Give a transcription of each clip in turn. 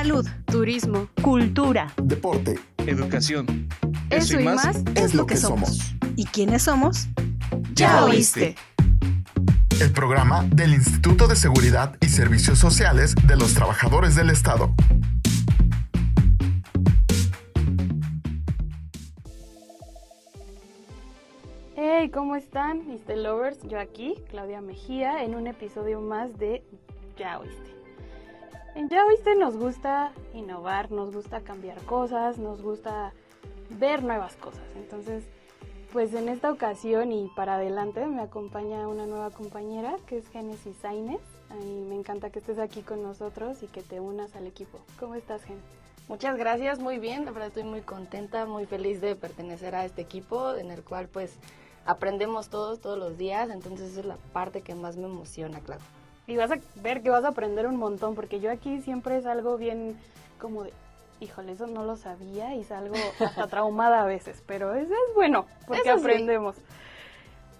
Salud, turismo, cultura, deporte, educación. Eso y más es lo que somos. ¿Y quiénes somos? ¡Ya oíste! El programa del Instituto de Seguridad y Servicios Sociales de los Trabajadores del Estado. Hey, ¿cómo están, ISSSTE Lovers? Yo aquí, Claudia Mejía, en un episodio más de Ya Oíste. En Ya Oíste nos gusta innovar, nos gusta cambiar cosas, nos gusta ver nuevas cosas. Entonces, pues en esta ocasión y para adelante me acompaña una nueva compañera que es Génesis Sainz. Y me encanta que estés aquí con nosotros y que te unas al equipo. ¿Cómo estás, Gen? Muchas gracias, muy bien, la verdad estoy muy contenta, muy feliz de pertenecer a este equipo en el cual pues aprendemos todos los días, entonces esa es la parte que más me emociona, claro. Y vas a ver que vas a aprender un montón, porque yo aquí siempre salgo bien como de, híjole, eso no lo sabía y salgo hasta traumada a veces, pero eso es bueno, porque eso sí. aprendemos.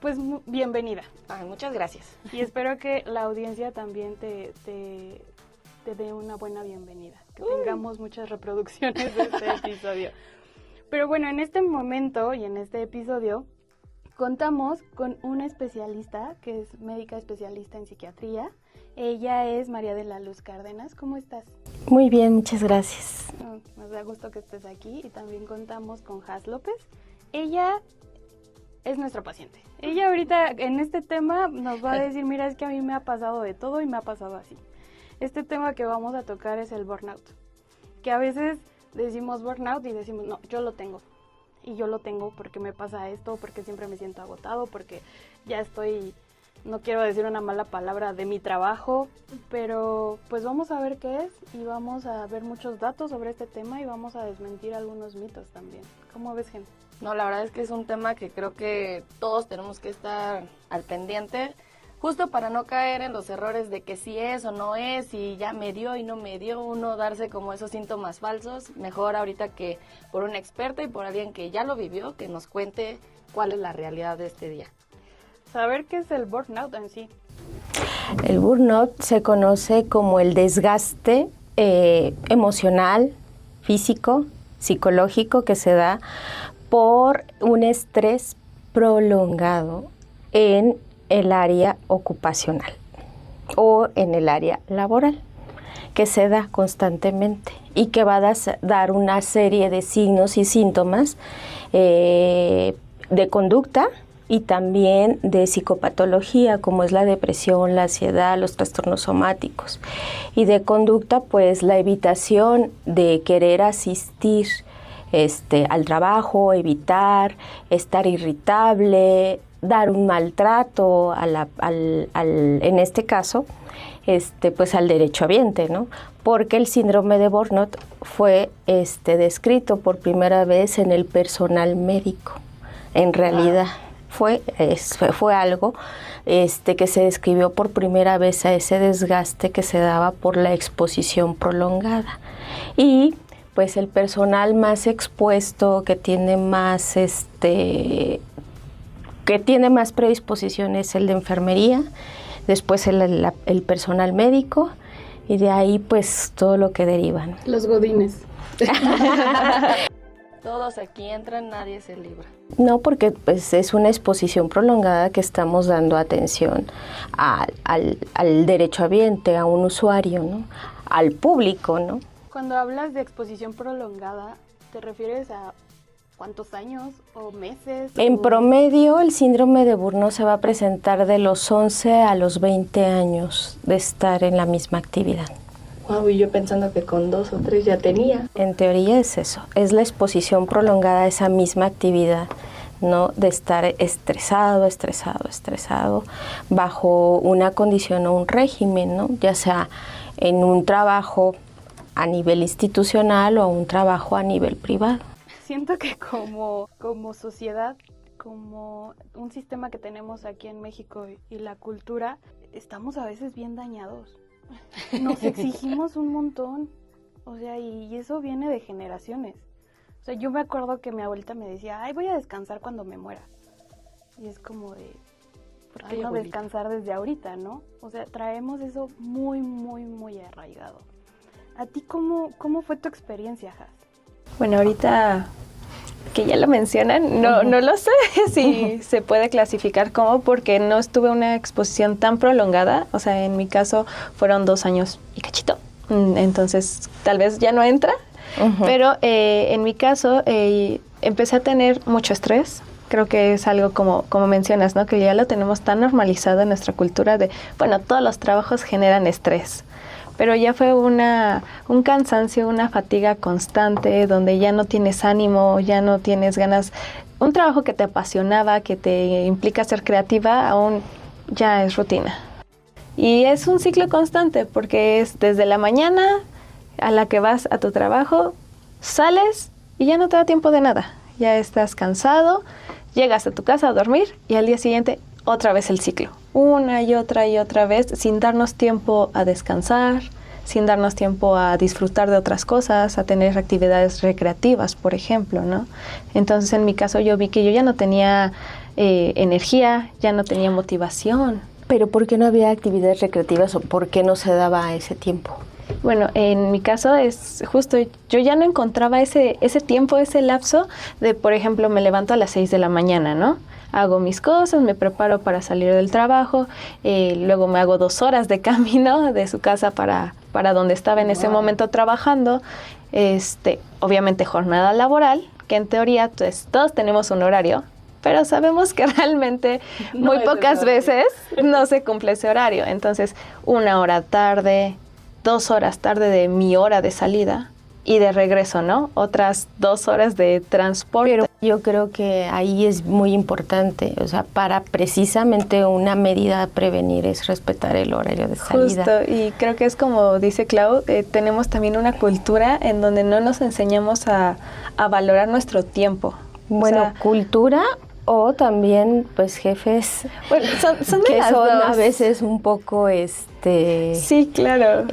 Pues bienvenida. Ay, muchas gracias. Y espero que la audiencia también te dé una buena bienvenida, que tengamos muchas reproducciones de este episodio. Pero bueno, en este momento y en este episodio contamos con una especialista que es médica especialista en psiquiatría. Ella es María de la Luz Cárdenas. ¿Cómo estás? Muy bien, muchas gracias. Nos da gusto que estés aquí. Y también contamos con Has López. Ella es nuestra paciente. Ella ahorita en este tema nos va a decir, mira, es que a mí me ha pasado de todo y me ha pasado así. Este tema que vamos a tocar es el burnout. Que a veces decimos burnout y decimos, no, yo lo tengo. Y yo lo tengo porque me pasa esto, porque siempre me siento agotado, porque ya estoy, no quiero decir una mala palabra, de mi trabajo, pero pues vamos a ver qué es y vamos a ver muchos datos sobre este tema y vamos a desmentir algunos mitos también. ¿Cómo ves, Gen? No, la verdad es que es un tema que creo que todos tenemos que estar al pendiente, justo para no caer en los errores de que sí es o no es, y ya me dio y no me dio, uno darse como esos síntomas falsos. Mejor ahorita que por un experto y por alguien que ya lo vivió, que nos cuente cuál es la realidad de este día. Saber qué es el burnout en sí. El burnout se conoce como el desgaste emocional, físico, psicológico que se da por un estrés prolongado en el área ocupacional o en el área laboral, que se da constantemente y que va a dar una serie de signos y síntomas de conducta y también de psicopatología, como es la depresión, la ansiedad, los trastornos somáticos. Y de conducta, pues la evitación de querer asistir al trabajo, evitar, estar irritable, dar un maltrato en este caso, pues al derechohabiente, ¿no? Porque el síndrome de burnout fue descrito por primera vez en el personal médico. En realidad fue algo que se describió por primera vez a ese desgaste que se daba por la exposición prolongada. Y pues el personal más expuesto, que tiene más predisposición es el de enfermería, después el personal médico y de ahí pues todo lo que derivan. Los godines. Todos aquí entran, nadie se libra. No, porque pues es una exposición prolongada que estamos dando atención al derechohabiente, a un usuario, ¿no? Al público, ¿no? Cuando hablas de exposición prolongada, ¿te refieres a cuántos años o meses? En promedio, el síndrome de burnout se va a presentar de los 11 a los 20 años de estar en la misma actividad. Wow, y yo pensando que con 2 o 3 ya tenía. En teoría es eso, es la exposición prolongada a esa misma actividad, ¿no? De estar estresado, bajo una condición o un régimen, ¿no? Ya sea en un trabajo a nivel institucional o un trabajo a nivel privado. Siento que como sociedad, como un sistema que tenemos aquí en México y la cultura, estamos a veces bien dañados. Nos exigimos un montón, o sea, y eso viene de generaciones. O sea, yo me acuerdo que mi abuelita me decía, ay, voy a descansar cuando me muera. Y es como de, ¿por qué no descansar desde ahorita, no? O sea, traemos eso muy, muy, muy arraigado. ¿A ti cómo fue tu experiencia, Has? Bueno, ahorita que ya lo mencionan, no lo sé si se puede clasificar como, porque no estuve una exposición tan prolongada. O sea, en mi caso fueron 2 años y cachito. Entonces, tal vez ya no entra. Pero en mi caso, empecé a tener mucho estrés. Creo que es algo como mencionas, ¿no? Que ya lo tenemos tan normalizado en nuestra cultura de, bueno, todos los trabajos generan estrés. Pero ya fue un cansancio, una fatiga constante, donde ya no tienes ánimo, ya no tienes ganas. Un trabajo que te apasionaba, que te implica ser creativa, aún ya es rutina. Y es un ciclo constante, porque es desde la mañana a la que vas a tu trabajo, sales y ya no te da tiempo de nada. Ya estás cansado, llegas a tu casa a dormir y al día siguiente otra vez el ciclo. Una y otra vez, sin darnos tiempo a descansar, sin darnos tiempo a disfrutar de otras cosas, a tener actividades recreativas, por ejemplo, ¿no? Entonces, en mi caso, yo vi que yo ya no tenía energía, ya no tenía motivación. ¿Pero por qué no había actividades recreativas o por qué no se daba ese tiempo? Bueno, en mi caso es justo, yo ya no encontraba ese tiempo, ese lapso de, por ejemplo, me levanto a las 6 de la mañana, ¿no? Hago mis cosas, me preparo para salir del trabajo, luego me hago 2 horas de camino de su casa para donde estaba en ese momento trabajando, obviamente jornada laboral, que en teoría pues, todos tenemos un horario, pero sabemos que realmente muy pocas veces no se cumple ese horario. Entonces, 1 hora tarde, 2 horas tarde de mi hora de salida y de regreso, ¿no? Otras 2 horas de transporte. Pero yo creo que ahí es muy importante, o sea, para precisamente una medida a prevenir es respetar el horario de salida. Justo, y creo que es como dice Clau, tenemos también una cultura en donde no nos enseñamos a valorar nuestro tiempo. Bueno, o sea, cultura o también, pues, jefes bueno, son de que las son dos. a veces un poco, sí, claro.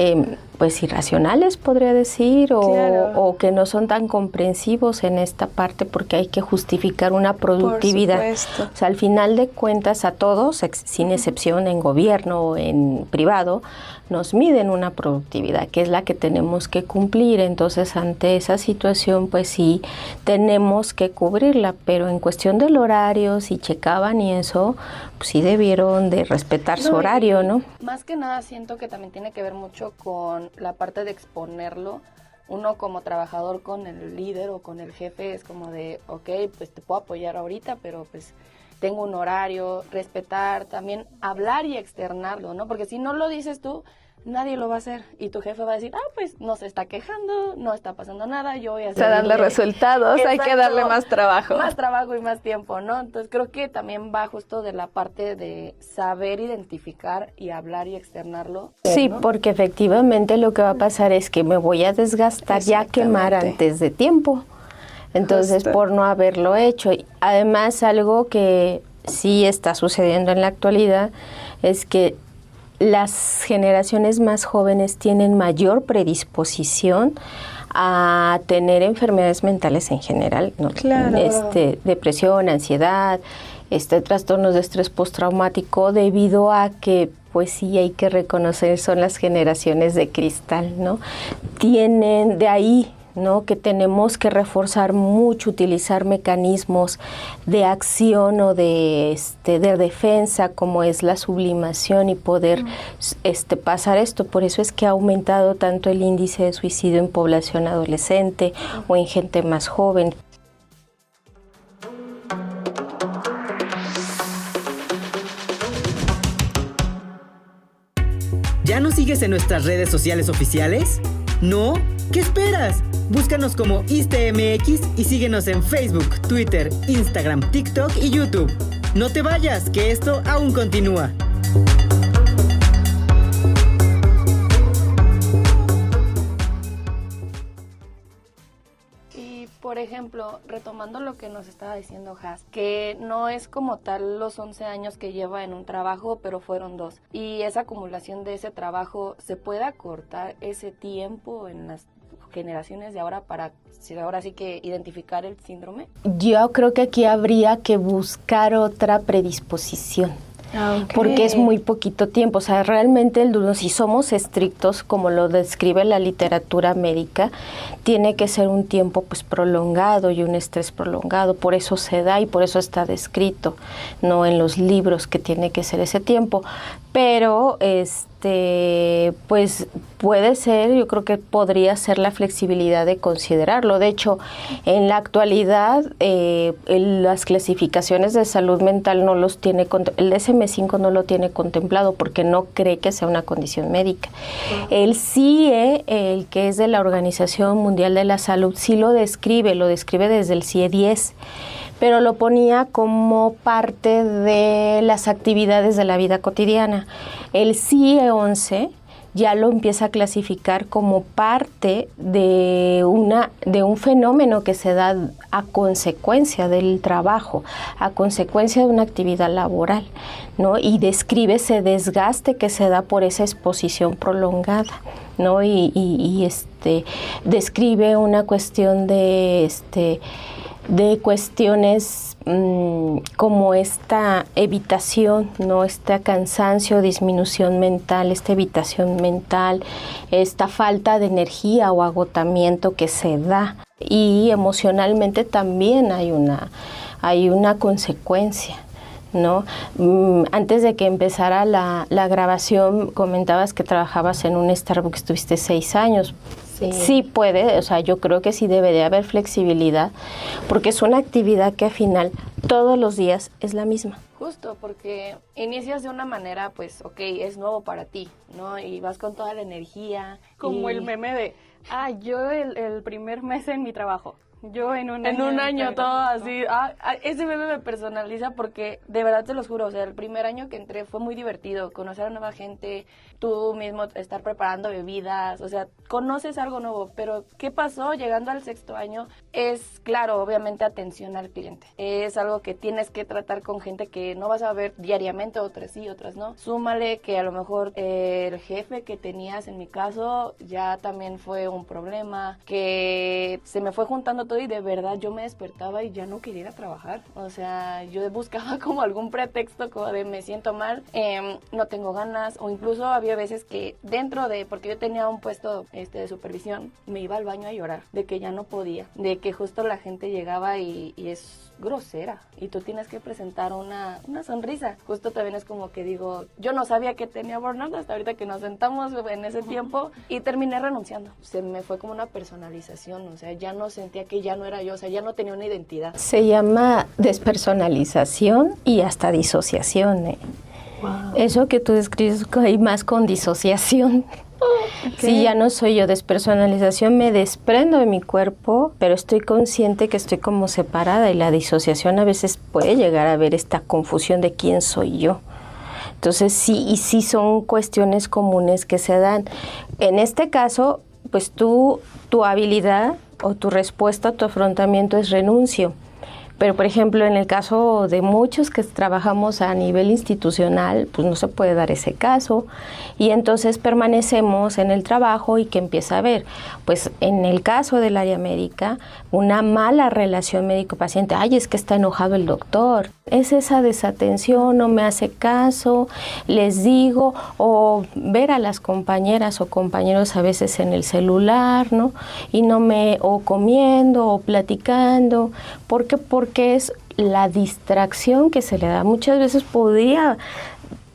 Pues irracionales, podría decir, Claro. o que no son tan comprensivos en esta parte porque hay que justificar una productividad. Por supuesto. O sea, al final de cuentas a todos, sin excepción en gobierno o en privado, nos miden una productividad, que es la que tenemos que cumplir. Entonces, ante esa situación, pues sí, tenemos que cubrirla, pero en cuestión del horario, si checaban y eso, pues sí debieron de respetar su horario, ¿no? Más que nada siento que también tiene que ver mucho con la parte de exponerlo. Uno como trabajador con el líder o con el jefe es como de, ok, pues te puedo apoyar ahorita, pero pues tengo un horario, respetar, también hablar y externarlo, ¿no? Porque si no lo dices tú, nadie lo va a hacer y tu jefe va a decir, pues no se está quejando, no está pasando nada, yo voy a hacer... Está dando resultados, hay que darle más trabajo. Más trabajo y más tiempo, ¿no? Entonces creo que también va justo de la parte de saber identificar y hablar y externarlo. Sí, ¿no? porque efectivamente lo que va a pasar es que me voy a desgastar y a quemar antes de tiempo. Entonces, Justo. por no haberlo hecho. Además, algo que sí está sucediendo en la actualidad es que las generaciones más jóvenes tienen mayor predisposición a tener enfermedades mentales en general, ¿no? Claro. Depresión, ansiedad, trastornos de estrés postraumático, debido a que, pues sí, hay que reconocer, son las generaciones de cristal, ¿no? Tienen de ahí, ¿no? Que tenemos que reforzar mucho, utilizar mecanismos de acción o de defensa, como es la sublimación, y poder pasar esto. Por eso es que ha aumentado tanto el índice de suicidio en población adolescente o en gente más joven. ¿Ya nos sigues en nuestras redes sociales oficiales? ¿No? ¿Qué esperas? Búscanos como ISTEMX y síguenos en Facebook, Twitter, Instagram, TikTok y YouTube. No te vayas, que esto aún continúa. Y por ejemplo, retomando lo que nos estaba diciendo Has, que no es como tal los 11 años que lleva en un trabajo, pero fueron 2. Y esa acumulación de ese trabajo, ¿se puede acortar ese tiempo en las generaciones de ahora para ahora sí que identificar el síndrome? Yo creo que aquí habría que buscar otra predisposición. porque es muy poquito tiempo. O sea, realmente el duelo, si somos estrictos, como lo describe la literatura médica, tiene que ser un tiempo pues prolongado y un estrés prolongado. Por eso se da y por eso está descrito, no en los libros que tiene que ser ese tiempo. Pero pues puede ser, yo creo que podría ser la flexibilidad de considerarlo. De hecho, en la actualidad, las clasificaciones de salud mental no los tiene, el DSM-5 no lo tiene contemplado porque no cree que sea una condición médica. El CIE, el que es de la Organización Mundial de la Salud, sí lo describe desde el CIE 10. Pero lo ponía como parte de las actividades de la vida cotidiana. El CIE 11 ya lo empieza a clasificar como parte de un fenómeno que se da a consecuencia del trabajo, a consecuencia de una actividad laboral, ¿no? Y describe ese desgaste que se da por esa exposición prolongada, ¿no? Y describe una cuestión de cuestiones como esta evitación, ¿no? Este cansancio, disminución mental, esta evitación mental, esta falta de energía o agotamiento que se da. Y emocionalmente también hay una consecuencia, ¿no? Antes de que empezara la grabación, comentabas que trabajabas en un Starbucks, estuviste 6 años. Sí puede, o sea, yo creo que sí debe de haber flexibilidad, porque es una actividad que al final todos los días es la misma. Justo, porque inicias de una manera, pues, es nuevo para ti, ¿no? Y vas con toda la energía. Como el meme de, yo el primer mes en mi trabajo. Yo en un año todo así. Ese meme me personaliza porque de verdad te los juro, o sea, el primer año que entré fue muy divertido, conocer a nueva gente, tú mismo estar preparando bebidas, o sea, conoces algo nuevo, pero ¿qué pasó? Llegando al 6º año es, claro, obviamente atención al cliente. Es algo que tienes que tratar con gente que no vas a ver diariamente, otras sí, otras no. Súmale que a lo mejor el jefe que tenías, en mi caso, ya también fue un problema, que se me fue juntando todo y de verdad yo me despertaba y ya no quería ir a trabajar. O sea, yo buscaba como algún pretexto como de me siento mal, no tengo ganas, o incluso había veces que porque yo tenía un puesto de supervisión, me iba al baño a llorar, de que ya no podía, de que justo la gente llegaba y es grosera y tú tienes que presentar una sonrisa. Justo también es como que digo, yo no sabía que tenía burnout hasta ahorita que nos sentamos en ese tiempo y terminé renunciando. Se me fue como una personalización, o sea, ya no sentía que ya no era yo, o sea, ya no tenía una identidad. Se llama despersonalización y hasta disociación, ¿eh? Wow. Eso que tú describes hay más con disociación. Si ya no soy yo, despersonalización, me desprendo de mi cuerpo, pero estoy consciente que estoy como separada, y la disociación a veces puede llegar a ver esta confusión de quién soy yo. Entonces sí son cuestiones comunes que se dan. En este caso, pues tu habilidad o tu respuesta, tu afrontamiento es renuncio. Pero, por ejemplo, en el caso de muchos que trabajamos a nivel institucional, pues no se puede dar ese caso. Y entonces permanecemos en el trabajo y que empieza a haber, pues en el caso del área médica, una mala relación médico-paciente. Es que está enojado el doctor. Es esa desatención, no me hace caso, les digo, o ver a las compañeras o compañeros a veces en el celular, ¿no? Y o comiendo o platicando. ¿Por qué? Porque es la distracción que se le da. Muchas veces podría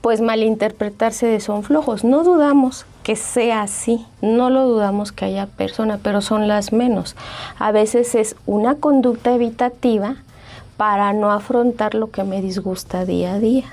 pues malinterpretarse de son flojos. No dudamos que sea así, no lo dudamos que haya personas, pero son las menos. A veces es una conducta evitativa para no afrontar lo que me disgusta día a día.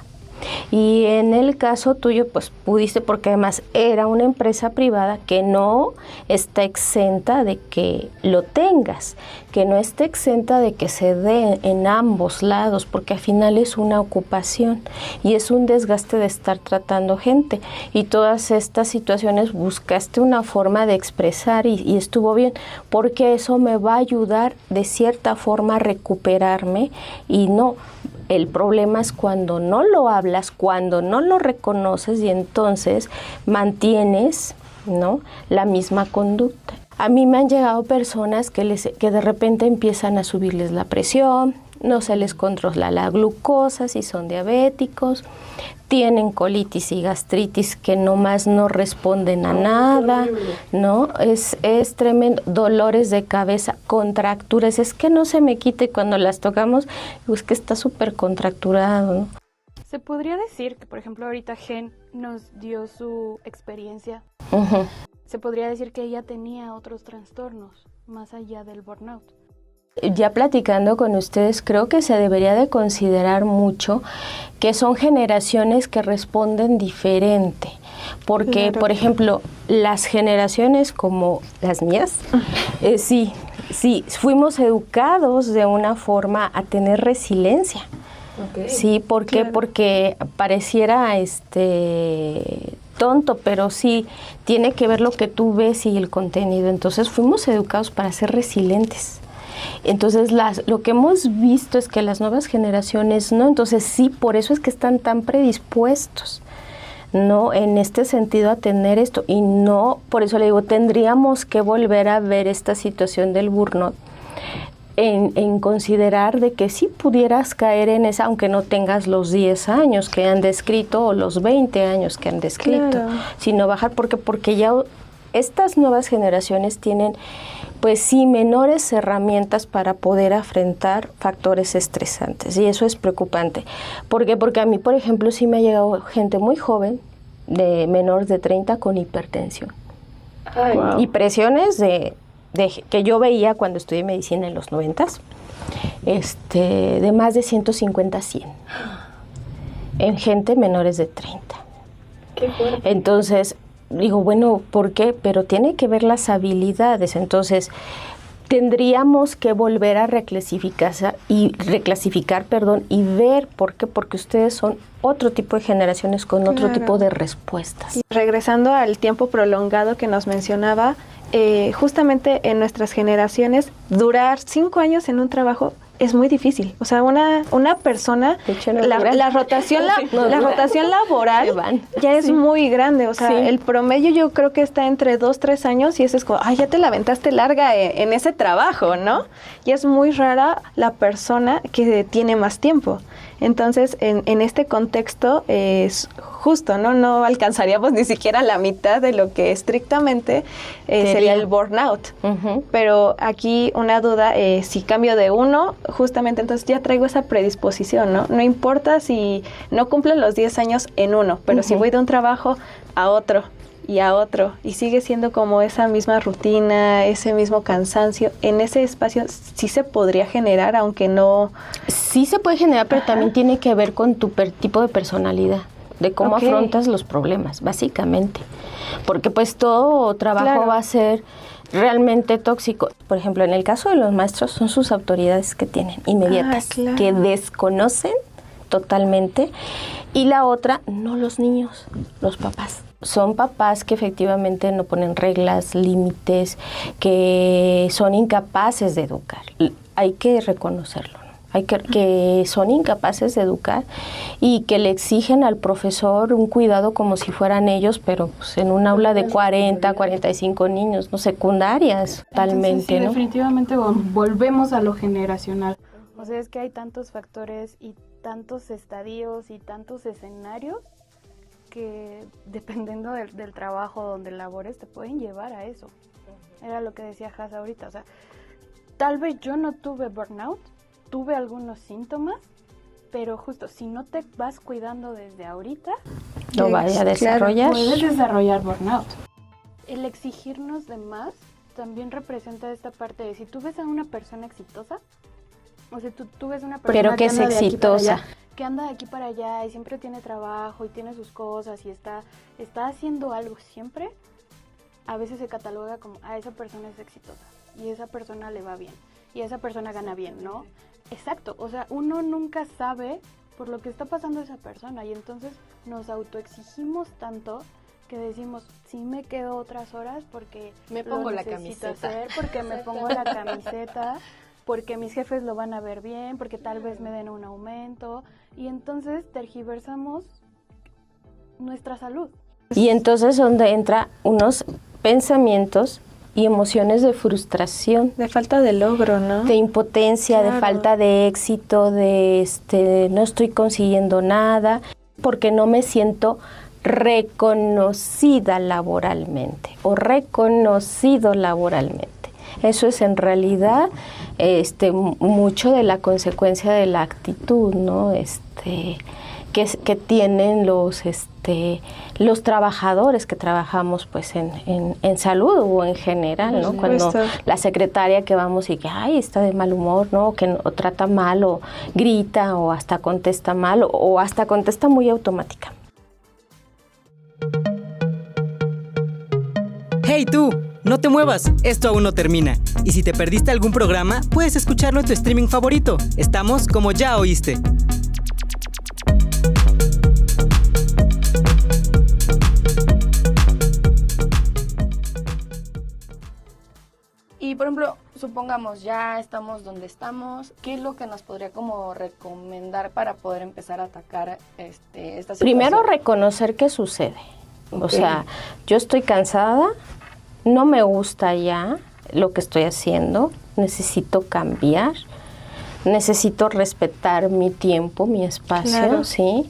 Y en el caso tuyo, pues pudiste, porque además era una empresa privada que no está exenta de que lo tengas, que no está exenta de que se dé en ambos lados, porque al final es una ocupación y es un desgaste de estar tratando gente. Y todas estas situaciones buscaste una forma de expresar y estuvo bien, porque eso me va a ayudar de cierta forma a recuperarme. Y no, el problema es cuando no lo hablas, cuando no lo reconoces y entonces mantienes, ¿no?, la misma conducta. A mí me han llegado personas que de repente empiezan a subirles la presión, no se les controla la glucosa si son diabéticos, tienen colitis y gastritis que nomás no responden a nada, ¿no? Es tremendo, dolores de cabeza, contracturas, es que no se me quite cuando las tocamos, es que está súper contracturado, ¿no? Se podría decir que, por ejemplo, ahorita Gen nos dio su experiencia. Uh-huh. Se podría decir que ella tenía otros trastornos más allá del burnout. Ya platicando con ustedes, creo que se debería de considerar mucho que son generaciones que responden diferente. Porque, por ejemplo, las generaciones como las mías, sí, fuimos educados de una forma a tener resiliencia. Okay. Sí, ¿por qué? Claro. Porque pareciera tonto, pero sí tiene que ver lo que tú ves y el contenido. Entonces fuimos educados para ser resilientes. Entonces lo que hemos visto es que las nuevas generaciones no, entonces sí, por eso es que están tan predispuestos, ¿no? En este sentido a tener esto, y no, por eso le digo, tendríamos que volver a ver esta situación del burnout, en considerar de que sí pudieras caer en esa, aunque no tengas los 10 años que han descrito o los 20 años que han descrito, claro, sino bajar, porque ya estas nuevas generaciones tienen, pues sí, menores herramientas para poder afrontar factores estresantes, y eso es preocupante. ¿Por qué? Porque a mí, por ejemplo, sí me ha llegado gente muy joven, de menor de 30, con hipertensión. Ay, wow. Y presiones que yo veía cuando estudié medicina en los 90s, de más de 150 a 100, en gente menores de 30. Qué fuerte. Entonces, digo, bueno, ¿por qué? Pero tiene que ver las habilidades. Entonces, tendríamos que volver a reclasificar, y ver por qué, porque ustedes son otro tipo de generaciones con otro tipo de respuestas. Y regresando al tiempo prolongado que nos mencionaba, justamente en nuestras generaciones, durar 5 años en un trabajo es muy difícil. O sea, una persona, la rotación laboral ya es muy grande. O sea, el promedio yo creo que está entre 2-3 años, y eso es como, ya te la aventaste larga en ese trabajo, ¿no? Y es muy rara la persona que tiene más tiempo. Entonces, en este contexto es justo, ¿no? No alcanzaríamos ni siquiera la mitad de lo que estrictamente sería el burnout. Uh-huh. Pero aquí una duda, si cambio de uno, justamente entonces ya traigo esa predisposición, ¿no? No importa si no cumplo los 10 años en uno, pero uh-huh, si voy de un trabajo a otro, y sigue siendo como esa misma rutina, ese mismo cansancio, en ese espacio sí se podría generar, aunque no... Sí se puede generar, pero también tiene que ver con tu tipo de personalidad, de cómo afrontas los problemas, básicamente. Porque pues todo trabajo va a ser realmente tóxico. Por ejemplo, en el caso de los maestros, son sus autoridades que tienen, inmediatas, que desconocen totalmente. Y la otra, no los niños, los papás. Son papás que efectivamente no ponen reglas, límites, que son incapaces de educar. Hay que reconocerlo, ¿no? Que son incapaces de educar y que le exigen al profesor un cuidado como si fueran ellos, pero pues, en un aula de 40, 45 niños, no, secundarias, totalmente, sí, ¿no? Definitivamente volvemos a lo generacional. O sea, es que hay tantos factores y tantos estadios y tantos escenarios que dependiendo del trabajo donde labores te pueden llevar a eso. Era lo que decía Has ahorita, o sea, tal vez yo no tuve burnout, tuve algunos síntomas, pero justo si no te vas cuidando desde ahorita, lo vaya a desarrollar. Puedes desarrollar burnout. El exigirnos de más también representa esta parte de si tú ves a una persona exitosa, o sea, tú ves una persona pero que es exitosa, que anda de aquí para allá y siempre tiene trabajo y tiene sus cosas y está haciendo algo siempre, a veces se cataloga como, esa persona es exitosa y esa persona le va bien y esa persona gana bien, ¿no? Exacto, o sea, uno nunca sabe por lo que está pasando esa persona y entonces nos autoexigimos tanto que decimos, sí me quedo otras horas porque me pongo la camiseta, porque me pongo la camiseta, porque mis jefes lo van a ver bien, porque tal vez me den un aumento, y entonces tergiversamos nuestra salud. Y entonces donde entra unos pensamientos y emociones de frustración. De falta de logro, ¿no? De impotencia, Claro. de falta de éxito, de no estoy consiguiendo nada, porque no me siento reconocida laboralmente o reconocido laboralmente. Eso es en realidad mucho de la consecuencia de la actitud, ¿no? Que tienen los trabajadores que trabajamos pues en salud o en general, ¿no? Cuando la secretaria que vamos y que ay, está de mal humor, ¿no? Que o trata mal o grita o hasta contesta mal o hasta contesta muy automática. ¡Hey tú! No te muevas, esto aún no termina. Y si te perdiste algún programa, puedes escucharlo en tu streaming favorito. Estamos como Ya Oíste. Y por ejemplo, supongamos ya estamos donde estamos, ¿qué es lo que nos podría como recomendar para poder empezar a atacar esta situación? Primero reconocer qué sucede. O sea, yo estoy cansada, no me gusta ya lo que estoy haciendo, necesito cambiar, necesito respetar mi tiempo, mi espacio, Claro. ¿sí?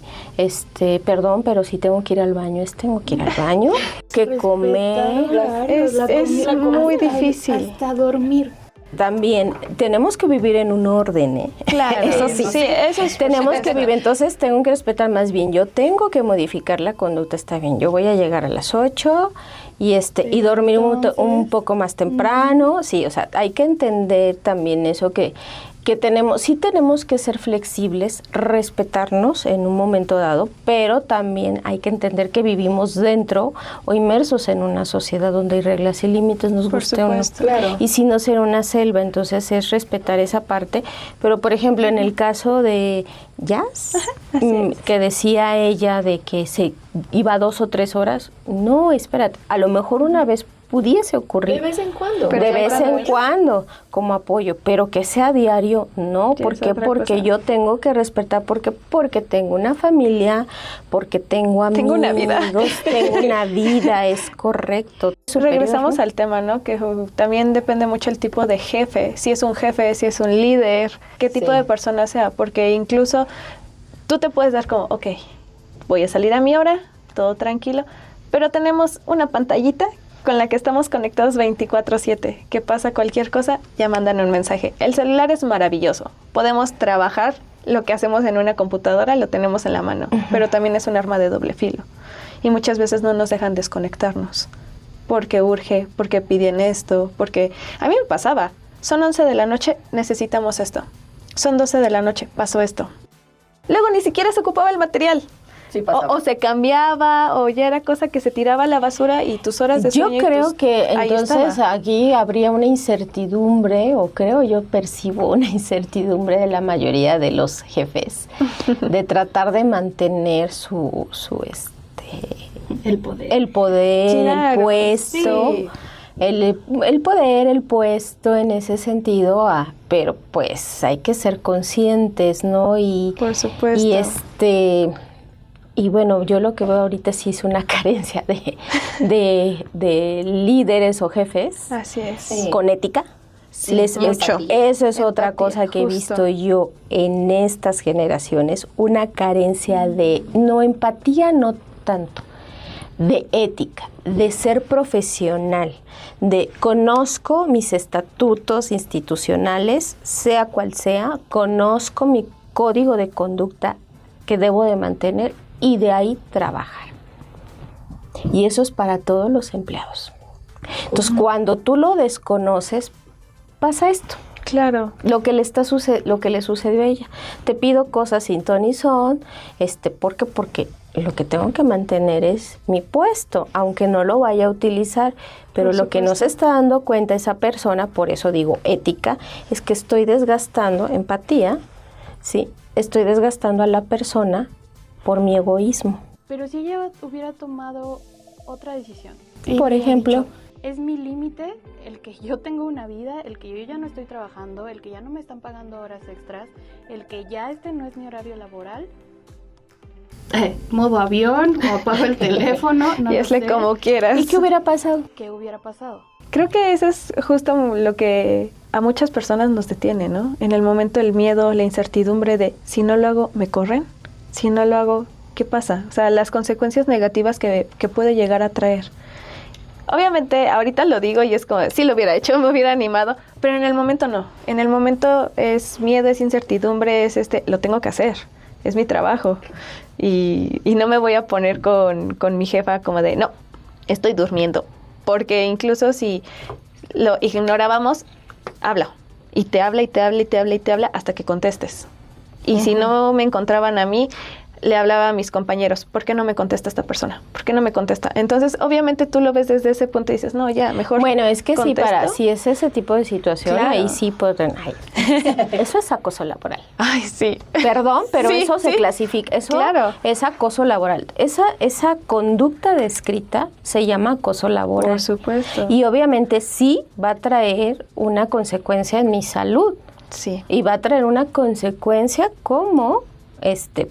Perdón, pero si tengo que ir al baño, tengo que ir al baño, que comer. Es muy difícil. Hasta dormir. También tenemos que vivir en un orden, ¿eh? Claro. Eso sí. Sí, eso es Tenemos que vivir, entonces tengo que respetar más bien. Yo tengo que modificar la conducta, está bien. Yo voy a llegar a las 8 y dormir un poco más temprano. Sí, o sea, hay que entender también eso que tenemos que ser flexibles, respetarnos en un momento dado, pero también hay que entender que vivimos dentro o inmersos en una sociedad donde hay reglas y límites, nos guste o no. Claro. Y si no será una selva, entonces es respetar esa parte. Pero, por ejemplo, en el caso de Jazz, que decía ella de que se iba 2 o 3 horas, no, espérate, a lo mejor una vez pudiese ocurrir. De vez en cuando. De vez en cuando, como apoyo, pero que sea diario, no. ¿Por qué? Porque yo tengo que respetar, porque tengo una familia, porque tengo amigos, Tengo una vida. tengo una vida, es correcto. Regresamos al tema, ¿no? Que también depende mucho el tipo de jefe, si es un jefe, si es un líder, qué tipo de persona sea, porque incluso tú te puedes dar como, ok, voy a salir a mi hora, todo tranquilo, pero tenemos una pantallita con la que estamos conectados 24/7. Que pasa cualquier cosa, ya mandan un mensaje. El celular es maravilloso. Podemos trabajar lo que hacemos en una computadora, lo tenemos en la mano, pero también es un arma de doble filo. Y muchas veces no nos dejan desconectarnos. Porque urge, porque piden esto, porque... A mí me pasaba. Son 11 de la noche, necesitamos esto. Son 12 de la noche, pasó esto. Luego ni siquiera se ocupaba el material. Sí, pasaba. O se cambiaba, o ya era cosa que se tiraba a la basura y tus horas de Yo sueño. creo que ahí entonces estaba. aquí habría una incertidumbre, o creo yo percibo una incertidumbre de la mayoría de los jefes, de tratar de mantener El poder. el poder, Claro, el puesto, sí. el poder, el puesto en ese sentido, pero pues hay que ser conscientes, ¿no? Y, Por supuesto. y bueno, yo lo que veo ahorita sí es una carencia de líderes o jefes Así es. con ética. mucho. Eso es otra Empatía, cosa que he justo. visto yo en estas generaciones, una carencia de, no empatía, no tanto, de ética, de ser profesional, de conozco mis estatutos institucionales, sea cual sea, conozco mi código de conducta que debo de mantener y de ahí trabajar. Y eso es para todos los empleados. Entonces, cuando tú lo desconoces, pasa esto. Claro. Lo que le sucedió a ella. Te pido cosas sin ton y son, porque lo que tengo que mantener es mi puesto, aunque no lo vaya a utilizar. Pero Por lo que no se está dando cuenta esa persona, por eso digo ética, es que estoy desgastando empatía, ¿sí? Estoy desgastando a la persona por mi egoísmo. Pero si ella hubiera tomado otra decisión. Por ejemplo, Dicho, es mi límite el que yo tengo una vida, el que yo ya no estoy trabajando, el que ya no me están pagando horas extras, el que ya no es mi horario laboral. Modo avión, o apago el teléfono. No Y lo hazle sé. como quieras. ¿y qué hubiera pasado? ¿Qué hubiera pasado? Creo que eso es justo lo que a muchas personas nos detiene, ¿no? En el momento el miedo, la incertidumbre de si no lo hago, me corren. Si no lo hago, ¿qué pasa? O sea, las consecuencias negativas que puede llegar a traer. Obviamente, ahorita lo digo y es como, si lo hubiera hecho, me hubiera animado, pero en el momento no. En el momento es miedo, es incertidumbre, es lo tengo que hacer, es mi trabajo. Y no me voy a poner con mi jefa como de, no, estoy durmiendo. Porque incluso si lo ignorábamos, habla. Y te habla, y te habla, y te habla, y te habla hasta que contestes. Y si no me encontraban a mí, le hablaba a mis compañeros, ¿por qué no me contesta esta persona? ¿Por qué no me contesta? Entonces, obviamente tú lo ves desde ese punto y dices, no, ya, mejor Bueno, es que contesto. si es ese tipo de situación, Claro. ahí sí pueden... Ay, eso es acoso laboral. Ay, sí. Perdón, pero Sí, eso se sí. clasifica, eso Claro. es acoso laboral. Esa conducta descrita se llama acoso laboral. Por supuesto. Y obviamente sí va a traer una consecuencia en mi salud. Sí. Y va a traer una consecuencia como,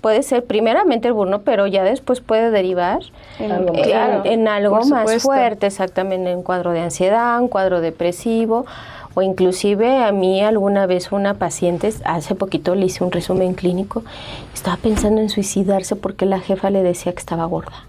puede ser primeramente el burnout, pero ya después puede derivar Claro, en algo por más supuesto. fuerte, exactamente, en un cuadro de ansiedad, un cuadro depresivo, o inclusive a mí alguna vez una paciente, hace poquito le hice un resumen clínico, estaba pensando en suicidarse porque la jefa le decía que estaba gorda.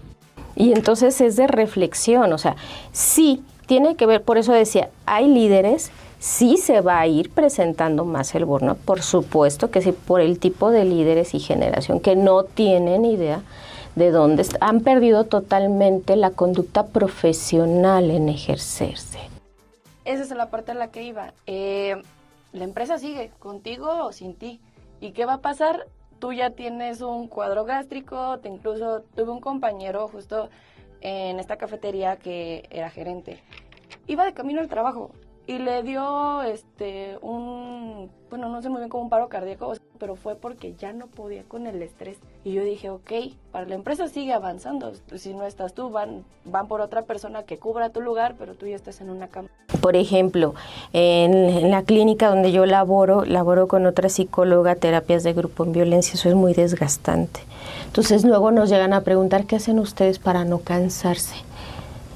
Y entonces es de reflexión, o sea, sí, tiene que ver, por eso decía, hay líderes, sí se va a ir presentando más el burnout, por supuesto que sí, por el tipo de líderes y generación que no tienen idea de dónde han perdido totalmente la conducta profesional en ejercerse. Esa es la parte en la que iba. La empresa sigue, contigo o sin ti. ¿Y qué va a pasar? Tú ya tienes un cuadro gástrico, incluso tuve un compañero justo en esta cafetería que era gerente. Iba de camino al trabajo y le dio no sé muy bien, como un paro cardíaco, pero fue porque ya no podía con el estrés. Y yo dije, ok, para la empresa sigue avanzando. Si no estás tú, van por otra persona que cubra tu lugar, pero tú ya estás en una cama. Por ejemplo, en la clínica donde yo laboro con otra psicóloga, terapias de grupo en violencia, eso es muy desgastante. Entonces luego nos llegan a preguntar, ¿qué hacen ustedes para no cansarse?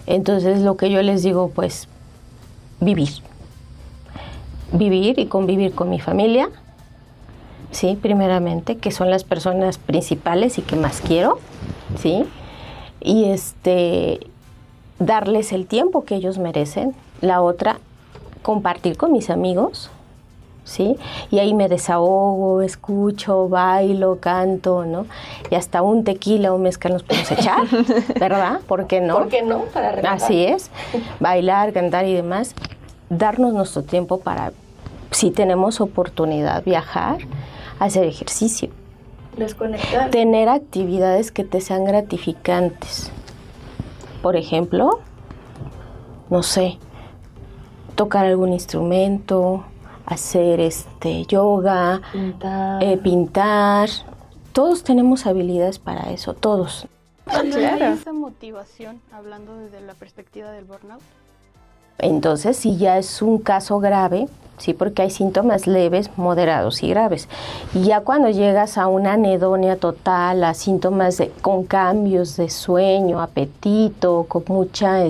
Entonces lo que yo les digo, pues, vivir y convivir con mi familia, sí, primeramente, que son las personas principales y que más quiero, sí, y darles el tiempo que ellos merecen. La otra, compartir con mis amigos, sí, y ahí me desahogo, escucho, bailo, canto, ¿no? Y hasta un tequila o mezcal nos podemos echar, ¿verdad? ¿Por qué no? ¿Por qué no? Para relajar. Así es, bailar, cantar y demás, darnos nuestro tiempo para, si tenemos oportunidad, viajar, hacer ejercicio. Desconectar. Tener actividades que te sean gratificantes. Por ejemplo, no sé, tocar algún instrumento, hacer yoga, pintar. Todos tenemos habilidades para eso, todos. Cuando Claro. hay esa motivación, hablando desde la perspectiva del burnout, Entonces, si ya es un caso grave, sí, porque hay síntomas leves, moderados y graves. Y ya cuando llegas a una anedonia total, a síntomas con cambios de sueño, apetito, con mucha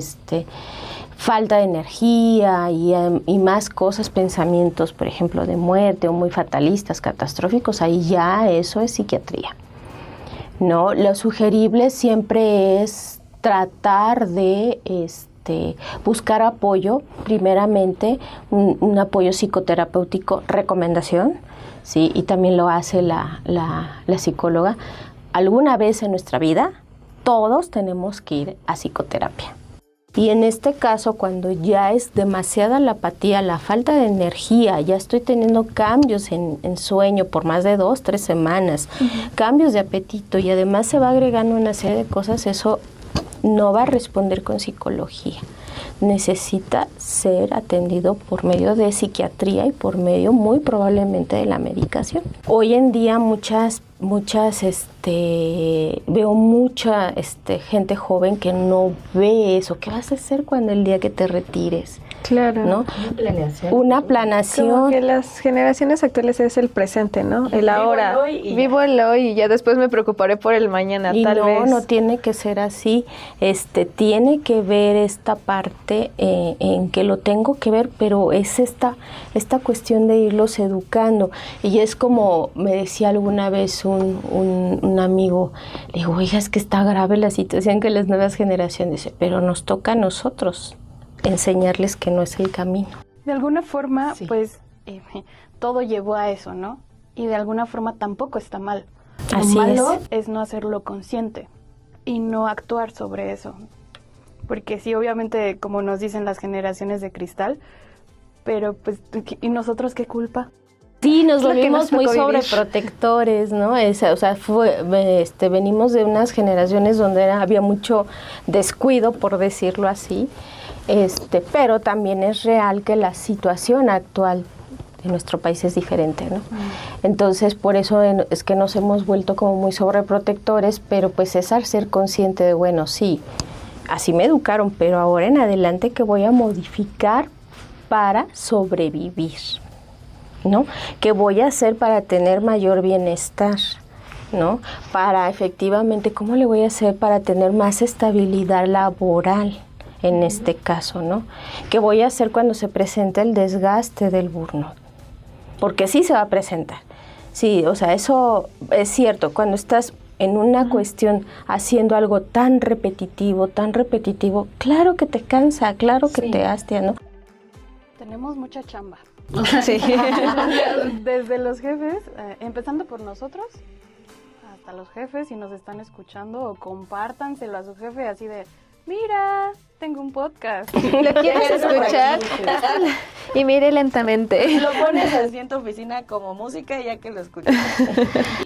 falta de energía y más cosas, pensamientos, por ejemplo, de muerte o muy fatalistas, catastróficos, ahí ya eso es psiquiatría. No, lo sugerible siempre es tratar de buscar apoyo, primeramente un apoyo psicoterapéutico, recomendación, ¿sí? Y también lo hace la psicóloga. Alguna vez en nuestra vida todos tenemos que ir a psicoterapia. Y en este caso, cuando ya es demasiada la apatía, la falta de energía, ya estoy teniendo cambios en sueño por más de 2-3 semanas, cambios de apetito y además se va agregando una serie de cosas, eso no va a responder con psicología. Necesita ser atendido por medio de psiquiatría y por medio muy probablemente de la medicación. Hoy en día muchas muchas, veo mucha gente joven que no ve eso. ¿Qué vas a hacer cuando el día que te retires? Claro. ¿No? Una planeación. Como que las generaciones actuales es el presente, ¿no? El ahora. Vivo el hoy y ya después me preocuparé por el mañana, Y tal vez. no tiene que ser así. Tiene que ver esta parte en que lo tengo que ver, pero es esta cuestión de irlos educando. Y es como me decía alguna vez un amigo, le digo, oiga, es que está grave la situación que las nuevas generaciones, dice, pero nos toca a nosotros enseñarles que no es el camino. De alguna forma, pues, todo llevó a eso, ¿no? Y de alguna forma tampoco está mal. Lo Así malo es no hacerlo consciente y no actuar sobre eso. Porque sí, obviamente, como nos dicen las generaciones de cristal, pero pues, ¿y nosotros qué culpa? Sí, nos Es lo que volvimos nos muy tocó vivir. sobreprotectores, ¿no? Venimos de unas generaciones donde había mucho descuido, por decirlo así, pero también es real que la situación actual de nuestro país es diferente, ¿no? Entonces, por eso es que nos hemos vuelto como muy sobreprotectores, pero pues es al ser consciente de, bueno, sí, así me educaron, pero ahora en adelante, ¿qué voy a modificar para sobrevivir? ¿No? ¿Qué voy a hacer para tener mayor bienestar? ¿No? Para efectivamente, ¿cómo le voy a hacer para tener más estabilidad laboral en este caso, ¿no? ¿Qué voy a hacer cuando se presenta el desgaste del burnout? Porque sí se va a presentar. Sí, o sea, eso es cierto. Cuando estás en una cuestión haciendo algo tan repetitivo, claro que te cansa, claro que te hastia, ¿no? Tenemos mucha chamba. Sí. Desde los jefes, empezando por nosotros, hasta los jefes, si nos están escuchando, o compártanselo a su jefe así de, mira, tengo un podcast. ¿Lo quieres escuchar? Y mire lentamente. Lo pones así en tu oficina como música ya que lo escuchas.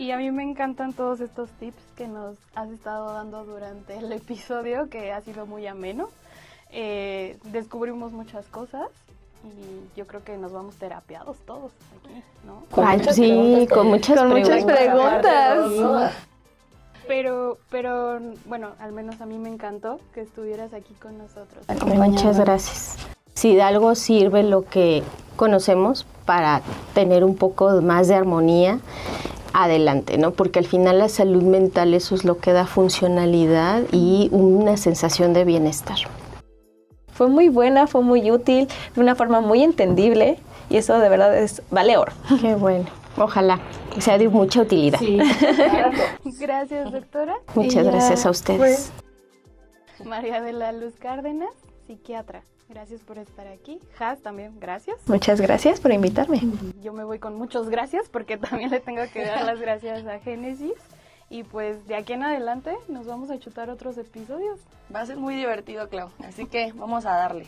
Y a mí me encantan todos estos tips que nos has estado dando durante el episodio, que ha sido muy ameno. Descubrimos muchas cosas. Y yo creo que nos vamos terapiados todos aquí, ¿no? Ay, sí, con muchas preguntas. Pero, bueno, al menos a mí me encantó que estuvieras aquí con nosotros. Muchas gracias. Si de algo sirve lo que conocemos para tener un poco más de armonía, adelante, ¿no? Porque al final la salud mental, eso es lo que da funcionalidad y una sensación de bienestar. Fue muy buena, fue muy útil, de una forma muy entendible y eso de verdad vale oro. Qué bueno. Ojalá sea de mucha utilidad. Sí. Gracias, doctora. Muchas gracias a ustedes. María de la Luz Cárdenas, psiquiatra. Gracias por estar aquí. Has, también, gracias. Muchas gracias por invitarme. Yo me voy con muchos gracias porque también le tengo que dar las gracias a Génesis. Y pues de aquí en adelante nos vamos a chutar otros episodios. Va a ser muy divertido, Clau. Así que vamos a darle.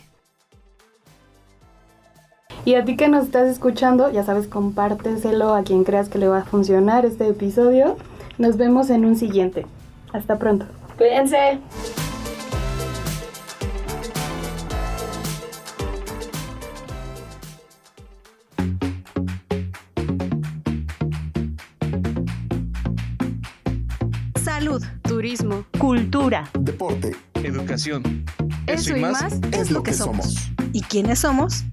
Y a ti que nos estás escuchando, ya sabes, compárteselo a quien creas que le va a funcionar este episodio. Nos vemos en un siguiente. Hasta pronto. Cuídense. Salud, Turismo. cultura, Deporte educación. es lo que somos. ¿Y quiénes somos?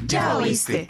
Ya oíste.